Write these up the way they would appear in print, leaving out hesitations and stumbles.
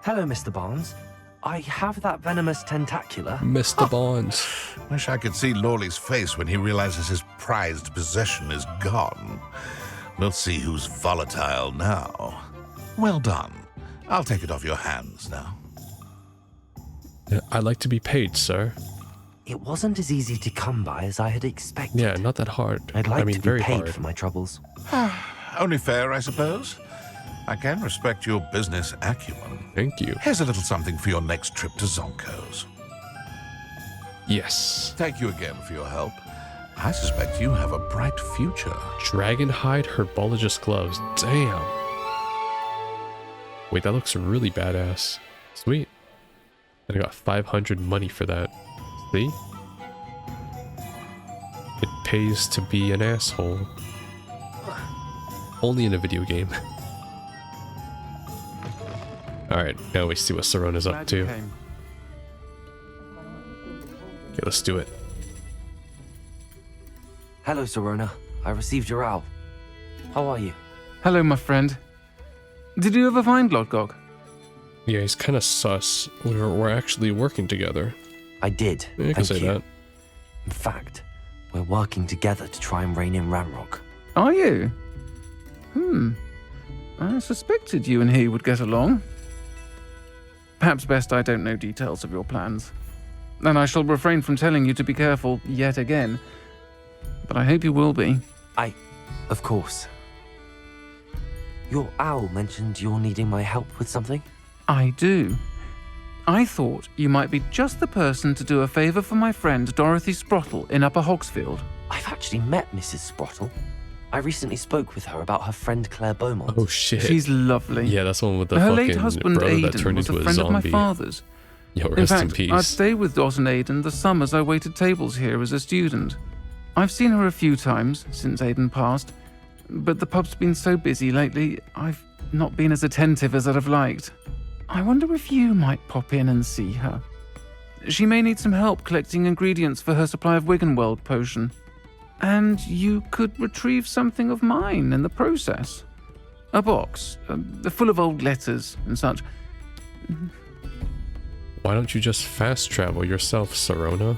Hello, Mr. Barnes. I have that venomous tentacular. Mr. Barnes. Wish I could see Lawley's face when he realizes his prized possession is gone. We'll see who's volatile now. Well done. I'll take it off your hands now. I'd like to be paid, sir. It wasn't as easy to come by as I had expected. Yeah, not that hard. I'd like to be very paid hard. for my troubles. Only fair, I suppose. I can respect your business acumen. Thank you. Here's a little something for your next trip to Zonko's. Yes. Thank you again for your help. I suspect you have a bright future. Dragonhide herbologist gloves. Damn. Wait, that looks really badass. Sweet. And I got 500 money for that. See? It pays to be an asshole. Only in a video game. Alright, now we see what Sirona's up to. Okay, let's do it. Hello, Sirona. I received your owl. How are you? Hello, my friend. Did you ever find Lodgok? Yeah, he's kind of sus. We're actually working together. I did. Yeah, you can say that. In fact, we're working together to try and rein in Ranrock. Are you? I suspected you and he would get along. Perhaps best I don't know details of your plans. And I shall refrain from telling you to be careful yet again. But I hope you will be. Of course. Your owl mentioned you're needing my help with something? I do. I thought you might be just the person to do a favour for my friend Dorothy Sprottle in Upper Hogsfield. I've actually met Mrs. Sprottle. I recently spoke with her about her friend Claire Beaumont. Oh shit. She's lovely. Yeah, that's the one with the her fucking late husband brother that Aidan turned was into a a friend of my zombie. father's. Yo, In rest in fact, peace. I'd stay with Dot and Aidan the summers I waited tables here as a student. I've seen her a few times since Aidan passed, but the pub's been so busy lately, I've not been as attentive as I'd have liked. I wonder if you might pop in and see her. She may need some help collecting ingredients for her supply of Wiggenweld potion. And you could retrieve something of mine in the process. A box, full of old letters and such. Why don't you just fast travel yourself, Sirona?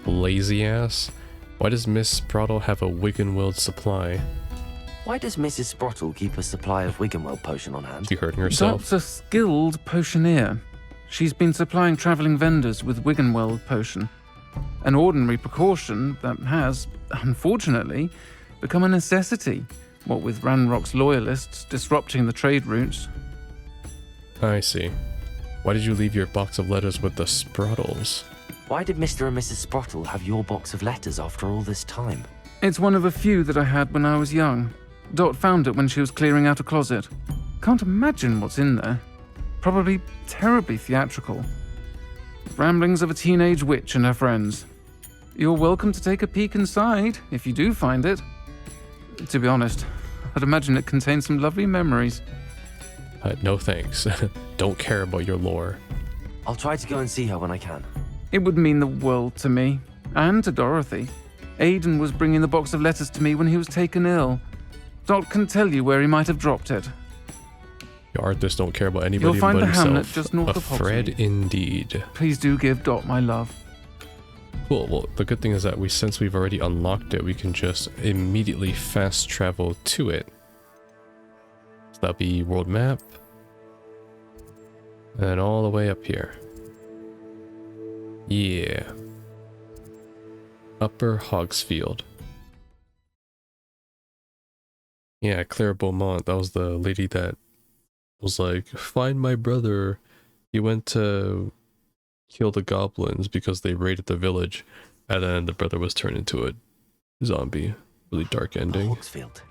Lazy ass. Why does Miss Sprottle have a Wiggenweld supply? Why does Mrs. Sprottle keep a supply of Wiggenweld potion on hand? Is she hurting herself? Dot's a skilled potioneer. She's been supplying travelling vendors with Wiggenweld potion. An ordinary precaution that has, unfortunately, become a necessity, what with Ranrock's loyalists disrupting the trade routes. I see. Why did you leave your box of letters with the Sprottles? Why did Mr. and Mrs. Sprottle have your box of letters after all this time? It's one of a few that I had when I was young. Dot found it when she was clearing out a closet. Can't imagine what's in there. Probably terribly theatrical. Ramblings of a teenage witch and her friends. You're welcome to take a peek inside, if you do find it. To be honest, I'd imagine it contains some lovely memories. No thanks. Don't care about your lore. I'll try to go and see her when I can. It would mean the world to me, and to Dorothy. Aidan was bringing the box of letters to me when he was taken ill. Dot can tell you where he might have dropped it. Your artists don't care about anybody You'll find but the hamlet himself. just north of Fred Hogsmeade. indeed. Please do give Dot my love. Cool, well, the good thing is that since we've already unlocked it, we can just immediately fast travel to it. So that'll be world map. And all the way up here. Yeah. Upper Hogsfield. Yeah, Claire Beaumont, that was the lady that was like, find my brother. He went to kill the goblins because they raided the village, and then the brother was turned into a zombie. Really dark ending. Hogsfield.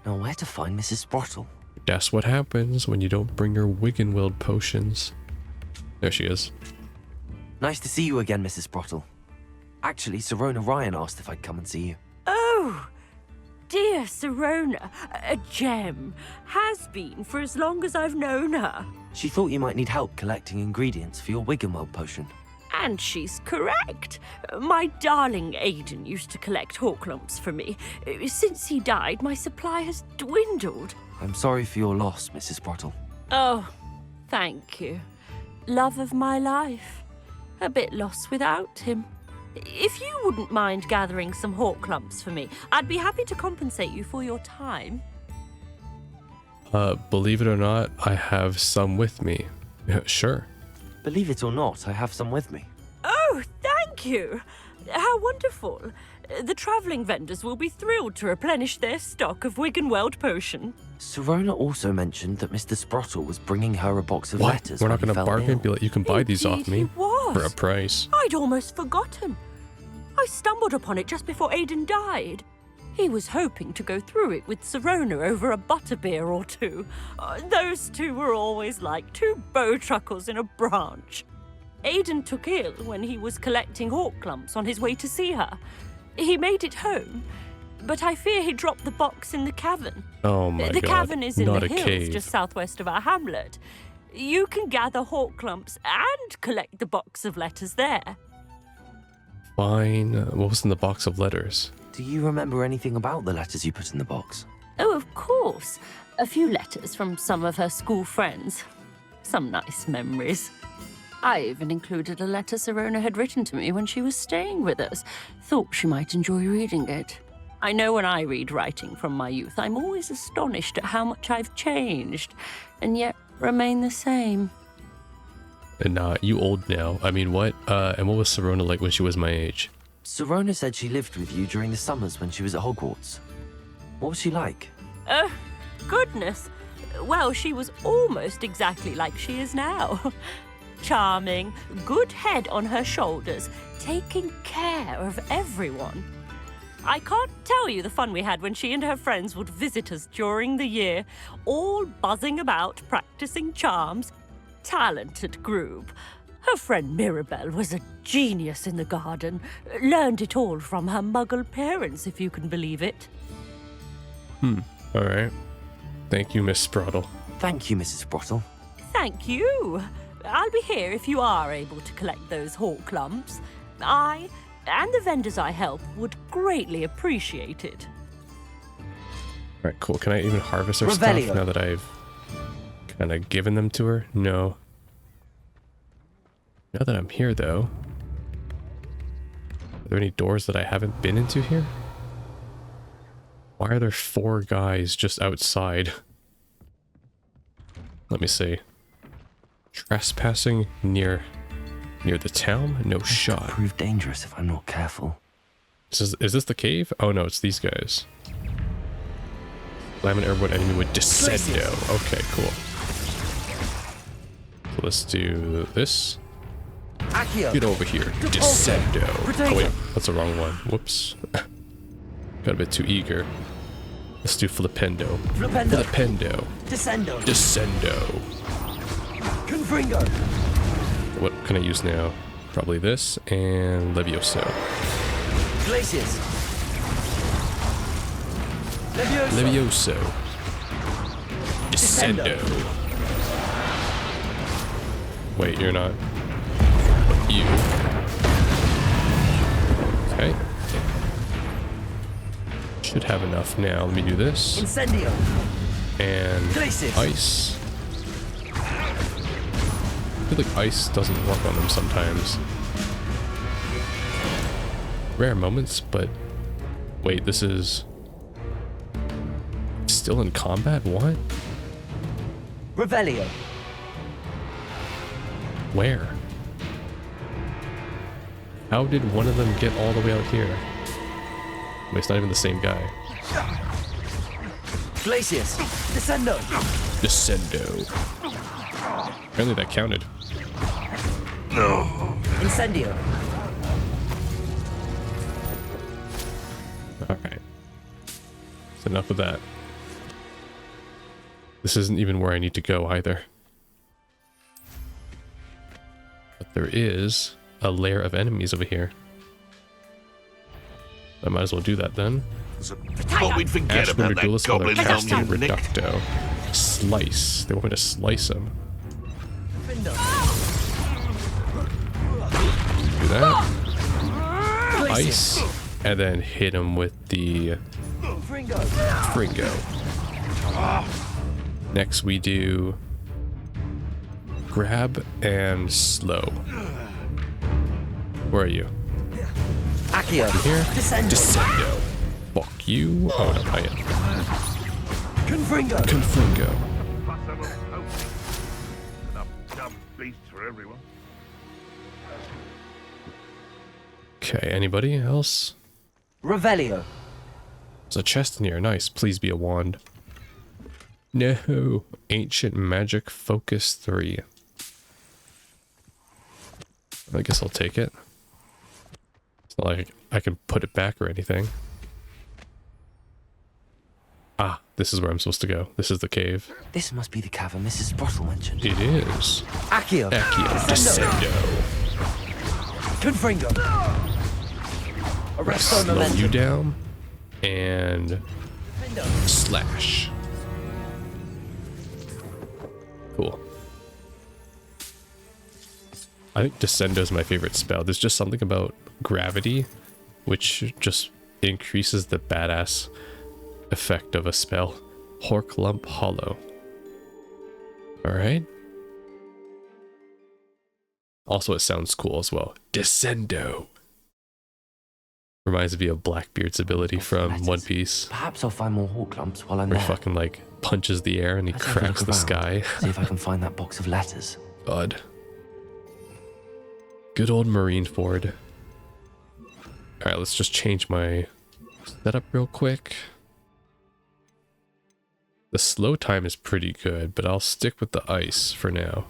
Now where to find Mrs. Sprottle? That's what happens when you don't bring your Wiggenweld potions. There she is. Nice to see you again, Mrs. Sprottle. Actually, Sirona Ryan asked if I'd come and see you. Oh, dear Sirona, a gem. Has been for as long as I've known her. She thought you might need help collecting ingredients for your Wiggenweld potion. And she's correct. My darling Aidan used to collect hawklumps for me. Since he died, my supply has dwindled. I'm sorry for your loss, Mrs. Sprottle. Oh, Thank you. Love of my life. A bit lost without him. If you wouldn't mind gathering some hawk clumps for me, I'd be happy to compensate you for your time. Believe it or not, I have some with me. Sure. Believe it or not, I have some with me. Oh, thank you. How wonderful. The travelling vendors will be thrilled to replenish their stock of Wiggenweld potion. Sirona also mentioned that Mr. Sprottle was bringing her a box of What? letters. We're not when going he to fell bargain? ill. Be like, you can buy these off Indeed me he was. for a price. I'd almost forgotten. I stumbled upon it just before Aidan died. He was hoping to go through it with Sirona over a butterbeer or two. Those two were always like two bowtruckles in a branch. Aidan took ill when he was collecting hawk clumps on his way to see her. He made it home, but I fear he dropped the box in the cavern. Oh my god. The cavern is in not the a hills cave. just southwest of our hamlet. You can gather hawk clumps and collect the box of letters there. Fine. What was in the box of letters? Do you remember anything about the letters you put in the box? Oh, of course. A few letters from some of her school friends. Some nice memories. I even included a letter Sirona had written to me when she was staying with us. Thought she might enjoy reading it. I know when I read writing from my youth, I'm always astonished at how much I've changed, and yet remain the same. And you old now. I mean, what? And what was Sirona like when she was my age? Sirona said she lived with you during the summers when she was at Hogwarts. What was she like? Oh, goodness. Well, she was almost exactly like she is now. Charming, good head on her shoulders, taking care of everyone. I can't tell you the fun we had when she and her friends would visit us during the year, all buzzing about, practicing charms. Talented group. Her friend Mirabelle was a genius in the garden. Learned it all from her muggle parents, if you can believe it. Alright. Thank you, Miss Sprottle. Thank you, Mrs. Sprottle. Thank you. I'll be here if you are able to collect those hawk clumps. I and the vendors I help would greatly appreciate it. Alright, cool. Can I even harvest her Revelio. stuff now that I've kind of given them to her? No. Now that I'm here, though, are there any doors that I haven't been into here? Why are there 4 guys just outside? Let me see. Trespassing near the town? No shot. Prove dangerous if I'm not careful. Is this the cave? Oh no, it's these guys. Slam an airborne enemy with Descendo. Okay, cool. So let's do this. Accio. Get over here. Descendo. Oh wait, that's the wrong one. Whoops. Got a bit too eager. Let's do Flipendo. Flipendo. Descendo. Descendo. Confringo. What can I use now? Probably this and Levioso. Glacius. Levioso. Descendo. Wait, you're not. You. Okay. Should have enough now. Let me do this. Incendio. And Glacius. ice. I feel like ice doesn't work on them sometimes. Rare moments, but wait, this is still in combat? What? Revelio. Where? How did one of them get all the way out here? Wait, it's not even the same guy. Glacius. Descendo. Descendo. Apparently that counted. Incendio. Alright. That's enough of that. This isn't even where I need to go either. But there is a lair of enemies over here. I might as well do that then. Thought we'd forget Ashman about that Redulis while they're goblin casting helmet, Nick. Reducto. Slice. They want me to slice him. Do that. Ice. And then hit him with the Fringo. Next we do grab and slow. Where are you? Accio. Here? Descendo. Descendo. Fuck you. Oh, no, I am. Confringo. Confringo. Enough dumb beasts for everyone. Okay, anybody else? Revelio. There's a chest in here. Nice. Please be a wand. No. Ancient Magic Focus 3. I guess I'll take it. It's not like I can put it back or anything. Ah, this is where I'm supposed to go. This is the cave. This must be the cavern Mrs. Sprottle mentioned. It is. Accio. Accio. Descendo. Confringo. Arresto Slow momentum. you down. And slash. Cool. I think Descendo is my favorite spell. There's just something about gravity which just increases the badass effect of a spell. Horklump Hollow. Alright. Also, it sounds cool as well. Descendo. Reminds me of Blackbeard's ability from One Piece. Perhaps I'll find more Horklumps while I'm Where there. he fucking like punches the air and he Let's have a cracks look the around, sky. See if I can find that box of letters. God. Good old Marineford. Alright, let's just change my setup real quick. The slow time is pretty good, but I'll stick with the ice for now.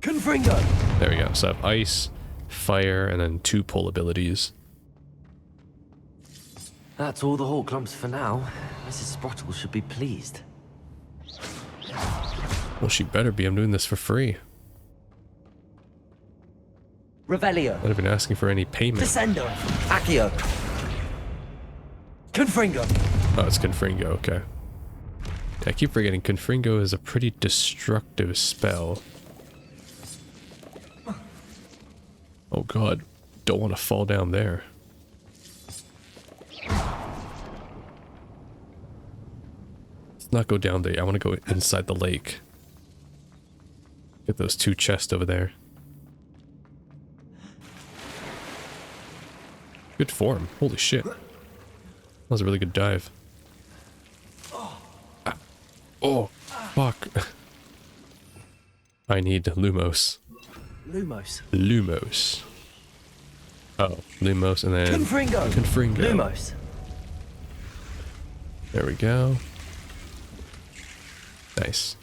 Confringo. There we go. So I have ice, fire, and then 2 pull abilities. That's all the Horklumps for now. Mrs. Sprottle should be pleased. Well, she better be. I'm doing this for free. Revelio. I've been asking for any payment. Descendo. Accio. Confringo. Oh, it's Confringo, okay. I keep forgetting Confringo is a pretty destructive spell. Oh god, don't want to fall down there. Let's not go down there. I want to go inside the lake. Get those 2 chests over there. Good form. Holy shit. That was a really good dive. Ah. Oh, fuck. I need Lumos. Lumos. Lumos. Oh, Lumos and then Confringo. Confringo. Lumos. There we go. Nice.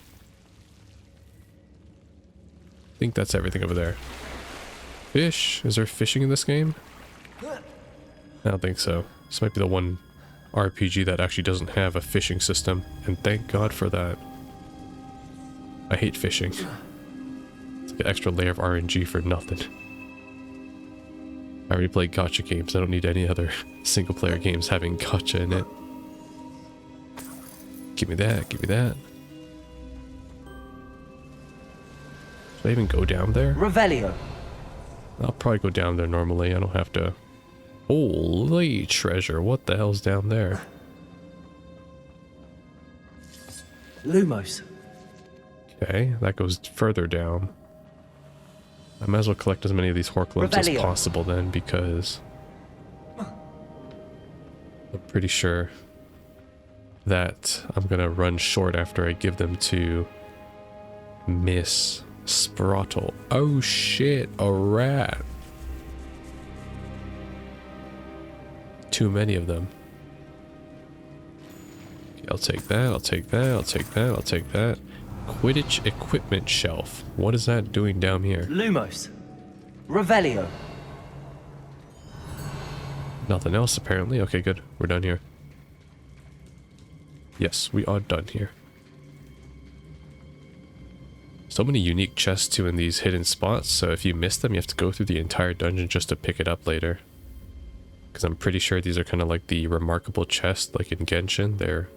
I think that's everything over there. Fish? Is there fishing in this game? I don't think so. This might be the one RPG that actually doesn't have a fishing system, and thank God for that. I hate fishing. It's like an extra layer of RNG for nothing. I already play gacha games. I don't need any other single player games having gacha in it. Give me that, give me that. Should I even go down there? Revelio. I'll probably go down there normally. I don't have to. Holy treasure, what the hell's down there? Lumos. Okay, that goes further down. I might as well collect as many of these Horklumps as Revelio. possible then, because I'm pretty sure that I'm gonna run short after I give them to Miss Sprottle. Oh shit, a rat. Too many of them. Okay, I'll take that, I'll take that, I'll take that, I'll take that. Quidditch equipment shelf. What is that doing down here? Lumos. Revelio. Nothing else apparently. Okay, good. We're done here. Yes, we are done here. So many unique chests too in these hidden spots, so if you miss them, you have to go through the entire dungeon just to pick it up later. Because I'm pretty sure these are kind of like the remarkable chests, like in Genshin. They're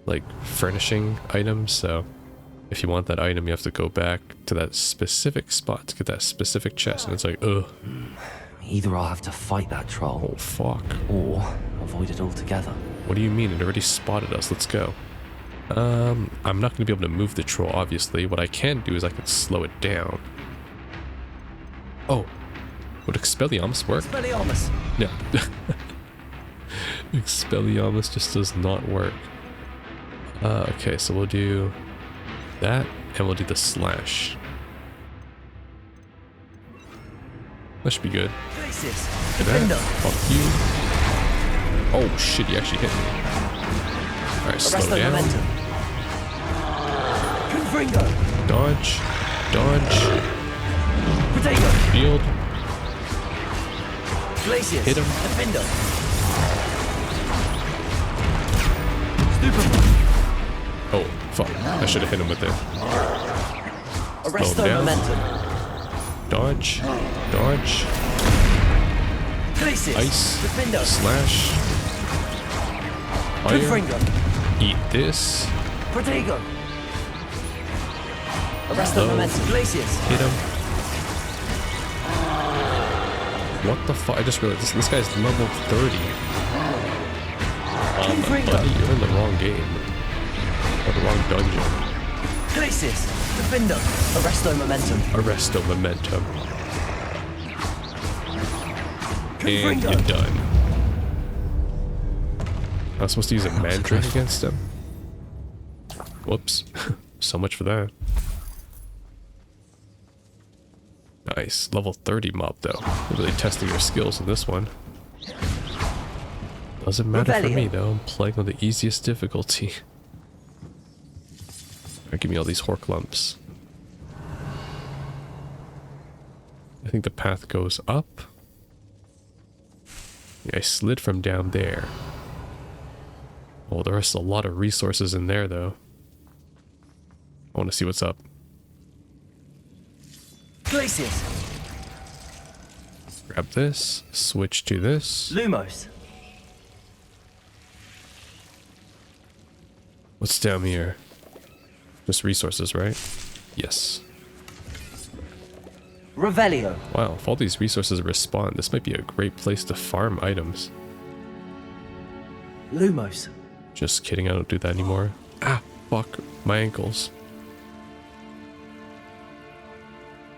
like furnishing items, so if you want that item, you have to go back to that specific spot to get that specific chest, and it's like, ugh. Either I'll have to fight that troll, Oh, fuck. or avoid it altogether. What do you mean? It already spotted us. Let's go. I'm not going to be able to move the troll, obviously. What I can do is I can slow it down. Oh, would Expelliarmus work? Expelliarmus. No. Expelliarmus just does not work. Okay, so we'll do that, and we'll do the slash. That should be good. Glacius. Look at Defender. that. Fuck you. Oh shit, he actually hit me. Alright, slow Arresto down. momentum. Confringo. Dodge. Dodge. Potato. Shield. Glacius. Hit him. Defender. Stupefy. Oh, fuck. I should have hit him with it. Arresto down. momentum. Dodge. Dodge. Glacius. Ice. Defender. Slash. Fire. Confringo. Eat this. Protego. Arresto Low. momentum. Glacius. Hit him. What the fuck? I just realized this guy's level 30. Confringo. Buddy, you're in the wrong game. Or the wrong dungeon. Glacius. Defender. Arresto momentum. Arresto momentum. And Confringo. you're done. I was supposed to use a mandrake against him. Whoops. So much for that. Nice. Level 30 mob though. Really testing your skills in this one. Doesn't matter for me though. I'm playing on the easiest difficulty. Alright, give me all these hork lumps. I think the path goes up. Yeah, I slid from down there. Oh, there's a lot of resources in there though. I want to see what's up. Glacius. Grab this, switch to this. Lumos. What's down here? Just resources, right? Yes. Revelio. Wow, if all these resources respawn, this might be a great place to farm items. Lumos. Just kidding, I don't do that anymore. Ah, fuck, my ankles.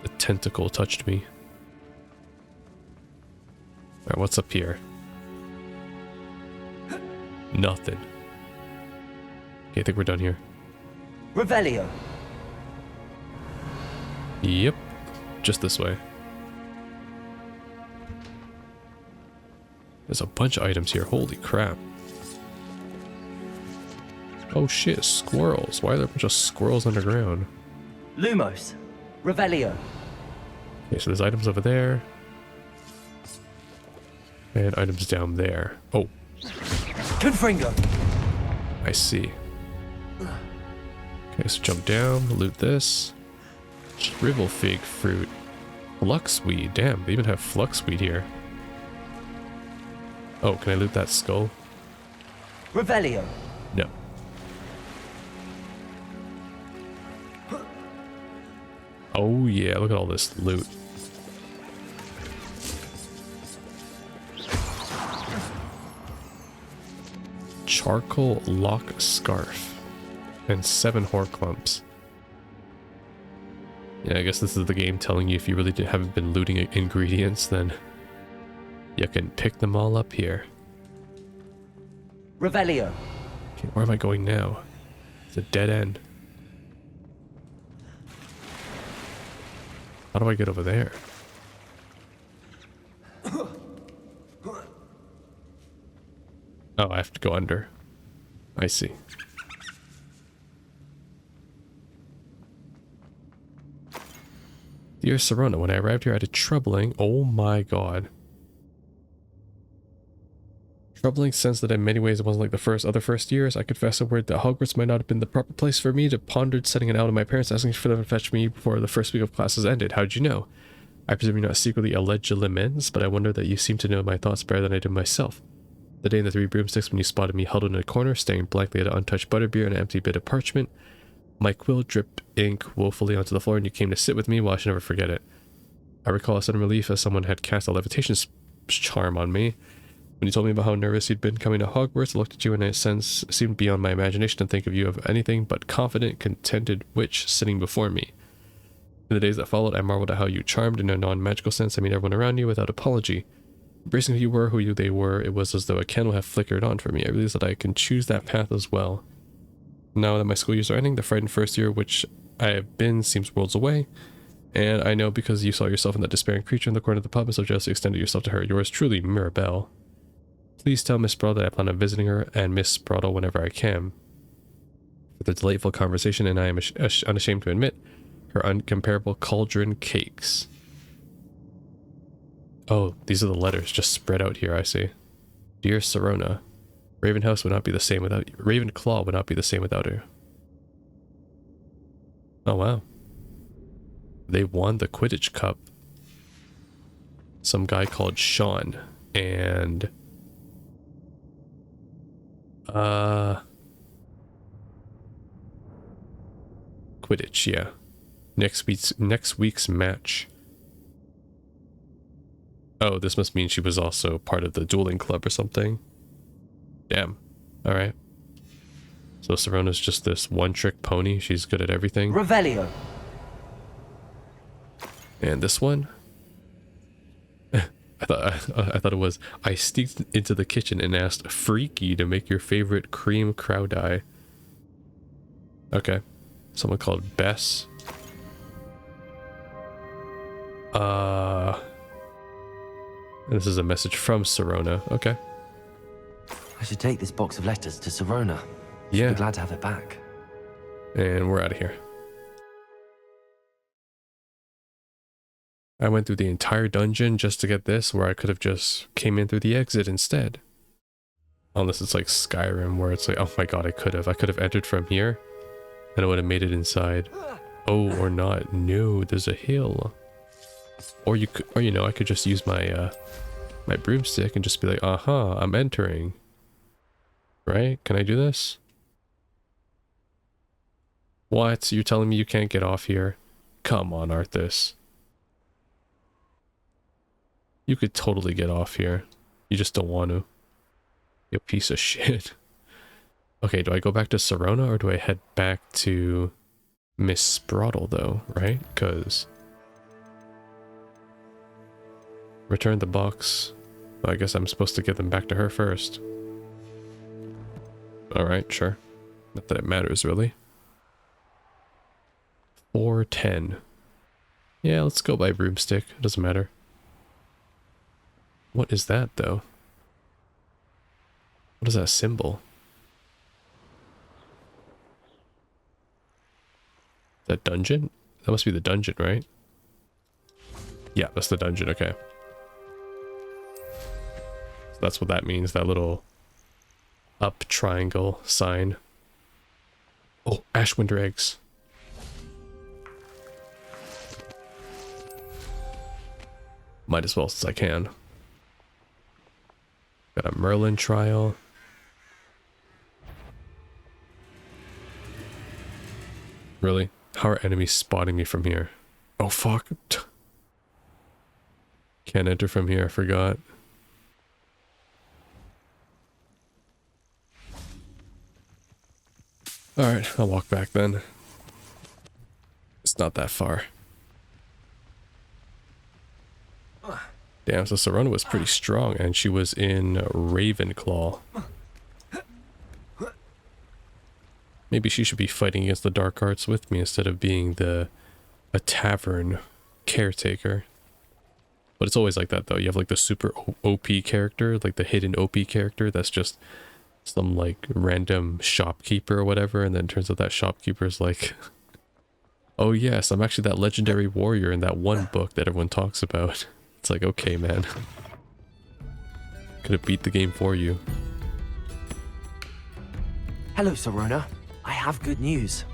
The tentacle touched me. Alright, what's up here? Nothing. Okay, I think we're done here. Revelio. Yep. Just this way. There's a bunch of items here. Holy crap. Oh shit, squirrels. Why are there a bunch of squirrels underground? Lumos. Revelio. Okay, so there's items over there. And items down there. Oh, Confringo. I see. Okay, so jump down, loot this. Shrivel fig fruit. Fluxweed. Damn, they even have fluxweed here. Oh, can I loot that skull? Revelio. No. Oh yeah, look at all this loot. Charcoal lock scarf. And 7 hork clumps. Yeah, I guess this is the game telling you if you really haven't been looting ingredients, then you can pick them all up here. Revelio. Okay, where am I going now? It's a dead end. How do I get over there? Oh, I have to go under. I see. Dear Sirona, when I arrived here I had a troubling, oh my god. Troubling sense that in many ways it wasn't like the other first years. I confess a word that Hogwarts might not have been the proper place for me. To pondered setting it out of my parents, asking for them to fetch me before the first week of classes ended. How'd you know? I presume you're not secretly a legilimens, but I wonder that you seem to know my thoughts better than I do myself. The day in the 3 broomsticks when you spotted me huddled in a corner, staring blankly at an untouched butterbeer and an empty bit of parchment. My quill dripped ink woefully onto the floor and you came to sit with me. Well, I should never forget it. I recall a sudden relief as someone had cast a levitation charm on me. When you told me about how nervous you'd been coming to Hogwarts, I looked at you and in a sense seemed beyond my imagination to think of you of anything but confident, contented witch sitting before me. In the days that followed, I marveled at how you charmed in a non-magical sense. I made everyone around you without apology. Embracing who you were, they were, it was as though a candle had flickered on for me. I realized that I can choose that path as well. Now that my school years are ending, the frightened first year which I have been seems worlds away. And I know because you saw yourself in that despairing creature in the corner of the pub and so just extended yourself to her. Yours truly, Mirabelle. Please tell Miss Sproul that I plan on visiting her and Miss Sproul whenever I can. For the delightful conversation, and I am unashamed to admit, her uncomparable cauldron cakes. Oh, these are the letters just spread out here, I see. Dear Sirona, Ravenclaw would not be the same without her. Oh wow. They won the Quidditch Cup. Some guy called Sean and Quidditch, yeah. Next week's match. Oh, this must mean she was also part of the dueling club or something. Damn. Alright. So Sirona's just this one-trick pony. She's good at everything. Revelio. And this one? I thought it was, I sneaked into the kitchen and asked Freaky to make your favorite cream crow dye. Okay. Someone called Bess. This is a message from Sirona. Okay. I should take this box of letters to Sirona. Yeah. Be glad to have it back. And we're out of here. I went through the entire dungeon just to get this, where I could have just came in through the exit instead. Unless it's like Skyrim, where it's like, oh my god, I could have entered from here, and I would have made it inside. Oh, or not. No, there's a hill. Or you could, or you know, I could just use my my broomstick and just be like, aha, I'm entering. Right? Can I do this? What? You're telling me you can't get off here? Come on, Arthas. You could totally get off here. You just don't want to. You piece of shit. Okay, do I go back to Sirona or do I head back to Miss Sproul though, right? Because return the box. Well, I guess I'm supposed to give them back to her first. Alright, sure. Not that it matters, really. 410. Yeah, let's go by broomstick. It doesn't matter. What is that, though? What is that symbol? That dungeon? That must be the dungeon, right? Yeah, that's the dungeon, okay. So that's what that means, that little up triangle sign. Oh, Ashwinder eggs. Might as well since I can. Got a Merlin trial. Really? How are enemies spotting me from here? Oh fuck. Can't enter from here, I forgot. Alright, I'll walk back then. It's not that far. Damn, so Sirona was pretty strong, and she was in Ravenclaw. Maybe she should be fighting against the dark arts with me instead of being a tavern caretaker. But it's always like that, though. You have like the super OP character, like the hidden OP character that's just some like random shopkeeper or whatever, and then turns out that shopkeeper is like, oh yes, I'm actually that legendary warrior in that one book that everyone talks about. It's like, okay, man. Could have beat the game for you. Hello, Sirona. I have good news.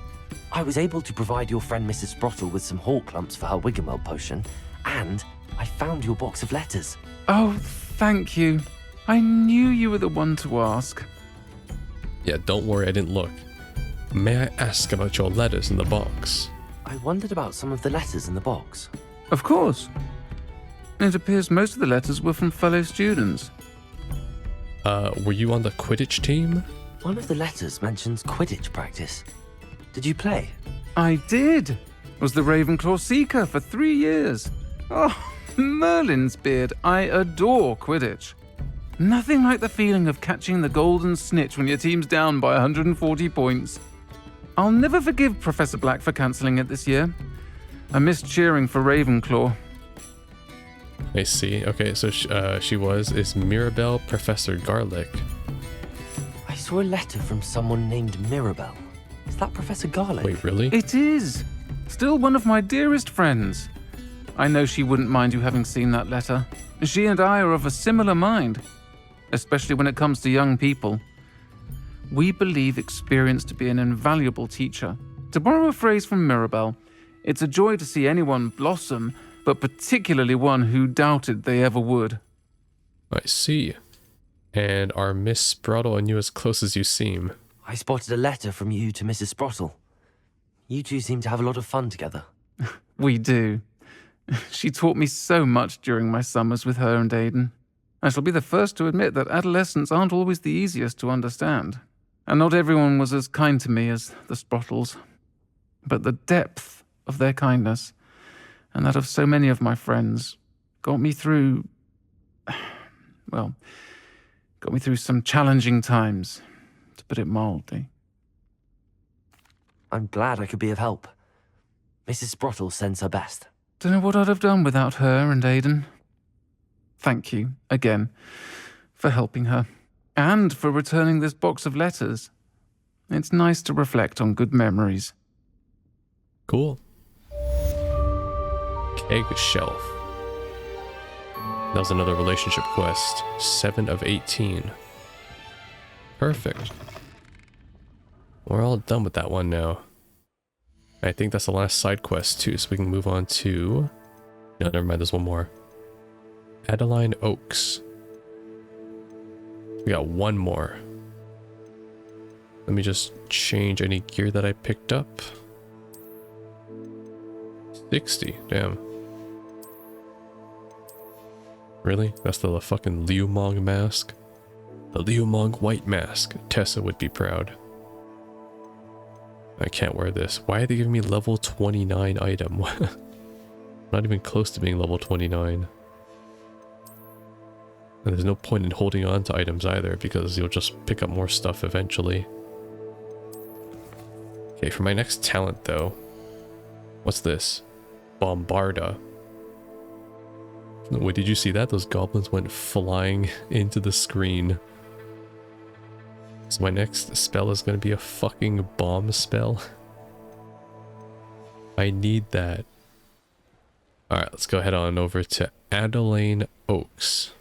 I was able to provide your friend Mrs. Sprottle with some hawk lumps for her Wiggenweld potion, and I found your box of letters. Oh, thank you. I knew you were the one to ask. Yeah, don't worry, I didn't look. May I ask about your letters in the box? I wondered about some of the letters in the box. Of course. It appears most of the letters were from fellow students. Were you on the Quidditch team? One of the letters mentions Quidditch practice. Did you play? I did. Was the Ravenclaw Seeker for 3 years. Oh, Merlin's beard. I adore Quidditch. Nothing like the feeling of catching the golden snitch when your team's down by 140 points. I'll never forgive Professor Black for cancelling it this year. I missed cheering for Ravenclaw. I see. Okay, so is Mirabelle Professor Garlic? I saw a letter from someone named Mirabelle. Is that Professor Garlic? Wait, really? It is. Still one of my dearest friends. I know she wouldn't mind you having seen that letter. She and I are of a similar mind, especially when it comes to young people. We believe experience to be an invaluable teacher. To borrow a phrase from Mirabelle, it's a joy to see anyone blossom, but particularly one who doubted they ever would. I see. And are Miss Sprottle and you as close as you seem? I spotted a letter from you to Mrs. Sprottle. You two seem to have a lot of fun together. We do. She taught me so much during my summers with her and Aidan. I shall be the first to admit that adolescents aren't always the easiest to understand. And not everyone was as kind to me as the Sprottles. But the depth of their kindness, and that of so many of my friends, got me through some challenging times, to put it mildly. I'm glad I could be of help. Mrs. Sprottle sends her best. Don't know what I'd have done without her and Aidan. Thank you, again, for helping her, and for returning this box of letters. It's nice to reflect on good memories. Cool. Keg Shelf. That was another relationship quest. 7 of 18. Perfect. We're all done with that one now. I think that's the last side quest too, so we can move on to... No, never mind, there's one more. Adeline Oaks. We got one more. Let me just change any gear that I picked up. 60, damn. Really? That's the fucking Liu Mong mask? The Liu Mong white mask. Tessa would be proud. I can't wear this. Why are they giving me level 29 item? Not even close to being level 29. And there's no point in holding on to items either, because you'll just pick up more stuff eventually. Okay, for my next talent though. What's this? Bombarda. Wait, did you see that? Those goblins went flying into the screen. So my next spell is going to be a fucking bomb spell. I need that. Alright, let's go head on over to Adeline Oaks.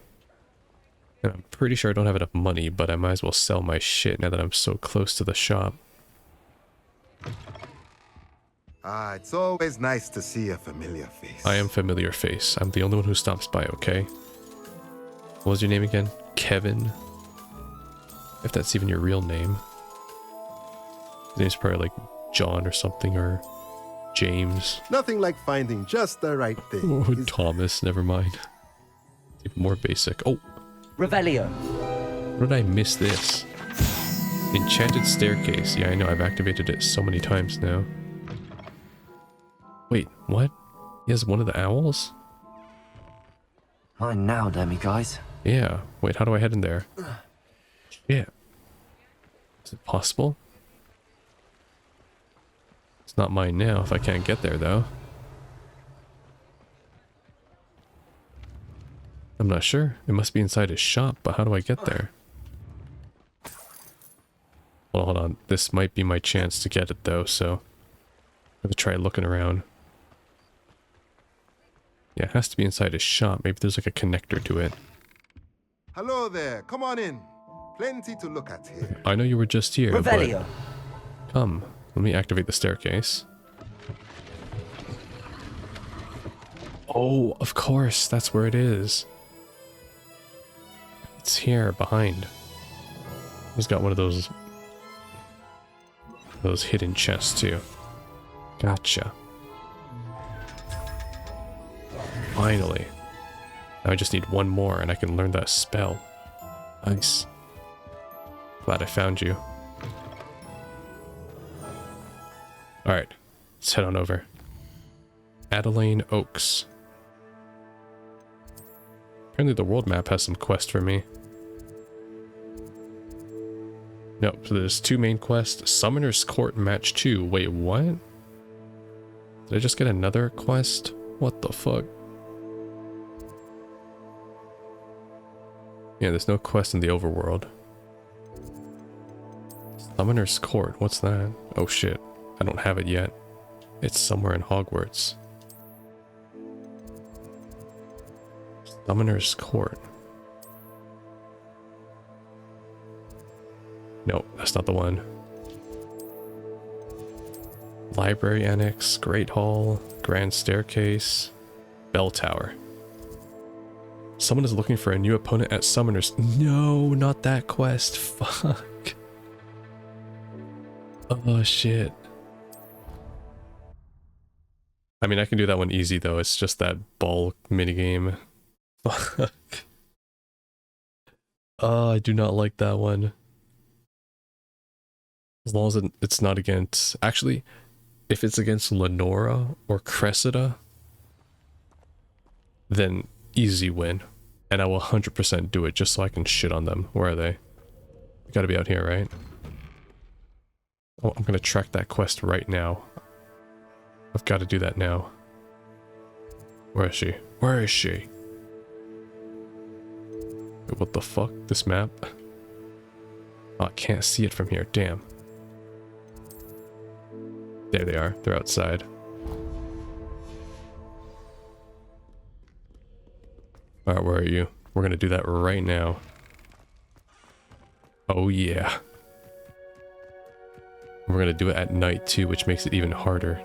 And I'm pretty sure I don't have enough money, but I might as well sell my shit now that I'm so close to the shop. It's always nice to see a familiar face. I am familiar face. I'm the only one who stops by, okay? What was your name again? Kevin? If that's even your real name. His name's probably like John or something, or James. Nothing like finding just the right thing. Oh, Thomas, never mind. Even more basic. Oh, Revelio. where did I miss this? Enchanted staircase. Yeah, I know, I've activated it so many times now. Wait, what? He has one of the owls? Mine now, Demi guys. Yeah. Wait, how do I head in there? Yeah. Is it possible? It's not mine now if I can't get there, though. I'm not sure. It must be inside his shop, but how do I get there? Well, hold on. This might be my chance to get it, though, so... I'm gonna try looking around. Yeah, it has to be inside his shop. Maybe there's like a connector to it. Hello there. Come on in. Plenty to look at here. I know you were just here, Revelio. but... Come. Let me activate the staircase. Oh, of course. That's where it is. It's here, behind. He's got one of those hidden chests, too. Gotcha. Finally. Now I just need one more and I can learn that spell. Nice. Glad I found you. Alright, let's head on over. Adeline Oaks. Apparently the world map has some quest for me. No, so there's 2 main quests. Summoner's Court Match 2. Wait, what? Did I just get another quest? What the fuck? Yeah, there's no quest in the overworld. Summoner's Court, what's that? Oh shit, I don't have it yet. It's somewhere in Hogwarts. Summoner's Court. No, that's not the one. Library Annex, Great Hall, Grand Staircase, Bell Tower. Someone is looking for a new opponent at Summoners. No, not that quest. Fuck. Oh, shit. I mean, I can do that one easy, though. It's just that ball minigame. Fuck. Oh, I do not like that one. As long as it's not against... Actually, if it's against Lenora or Cressida, then easy win. And I will 100% do it just so I can shit on them. Where are they? They gotta be out here, right? Oh, I'm gonna track that quest right now. I've got to do that now. Where is she? Where is she? Wait, what the fuck? This map? Oh, I can't see it from here. Damn. There they are. They're outside. Alright, where are you? We're gonna do that right now. Oh yeah. We're gonna do it at night too, which makes it even harder.